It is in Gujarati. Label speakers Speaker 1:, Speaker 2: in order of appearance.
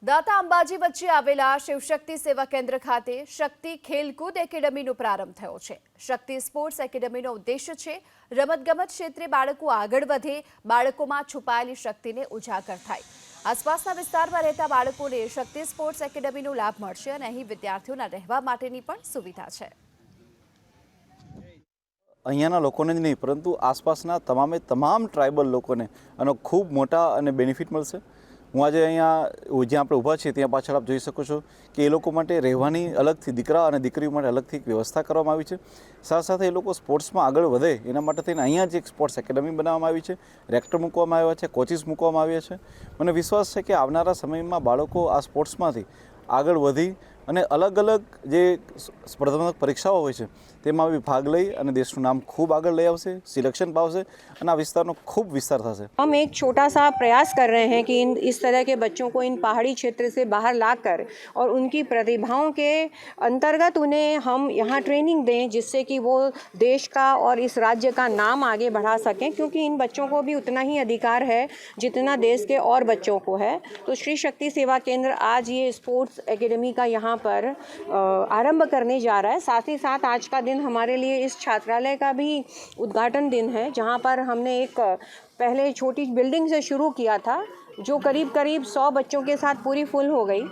Speaker 1: દાતા અંબાજી વચ્ચે આવેલા શિવશક્તિ સેવા કેન્દ્ર ખાતે શક્તિ ખેલકૂદ એકેડમીનો પ્રારંભ થયો છે। શક્તિ સ્પોર્ટ્સ એકેડમીનો ઉદ્દેશ્ય છે રમતગમત ક્ષેત્રે બાળકો આગળ વધે, બાળકોમાં છુપાયેલી શક્તિને ઉજાગર થાય। આસપાસના વિસ્તારમાં રહેતા બાળકોને શક્તિ સ્પોર્ટ્સ એકેડમીનો લાભ મળશે અને અહીં વિદ્યાર્થીઓના રહેવા માટેની પણ સુવિધા છે।
Speaker 2: અહીંયાના લોકોને જ નહીં પરંતુ આસપાસના તમામ ટ્રાઇબલ લોકોને આનો ખૂબ મોટા અને બેનિફિટ મળશે। હું આજે અહીંયા જ્યાં આપણે ઊભા છીએ ત્યાં પાછળ આપ જોઈ શકો છો કે એ લોકો માટે રહેવાની અલગથી, દીકરા અને દીકરીઓ માટે અલગથી એક વ્યવસ્થા કરવામાં આવી છે। સાથે સાથે એ લોકો સ્પોર્ટ્સમાં આગળ વધે એના માટે થઈને અહીંયા જ એક સ્પોર્ટ્સ એકેડમી બનાવવામાં આવી છે, રેક્ટર મૂકવામાં આવ્યા છે, કોચિસ મૂકવામાં આવ્યા છે। મને વિશ્વાસ છે કે આવનારા સમયમાં બાળકો આ સ્પોર્ટ્સમાંથી આગળ વધી અને અલગ અલગ જે સ્પર્ધાત્મક પરીક્ષાઓ હોય છે તેમાં બી ભાગ લઈ અને દેશનું નામ ખૂબ આગળ લઈ આવશે, સિલેક્શન પાવશે અને આ વિસ્તારનો ખૂબ વિસ્તાર થશે।
Speaker 3: हम एक छोटा सा प्रयास कर रहे हैं कि इस तरह के बच्चों को इन पहाड़ी क्षेत्र से बाहर लाकर और उनकी प्रतिभाओं के अंतर्गत उन्हें हम यहाँ ट्रेनिंग दें, जिससे कि वो देश का और इस राज्य का नाम आगे बढ़ा सकें, क्योंकि इन बच्चों को भी उतना ही अधिकार है जितना देश के और बच्चों को है। तो श्री शक्ति सेवा केंद्र आज ये स्पोर्ट्स एकेडमी का यहाँ पर आरंभ करने जा रहा है। साथ ही साथ आज का दिन हमारे लिए इस छात्रालय का भी उद्घाटन दिन है, जहाँ पर हमने एक पहले छोटी बिल्डिंग से शुरू किया था जो करीब 100 बच्चों के साथ पूरी फुल हो गई।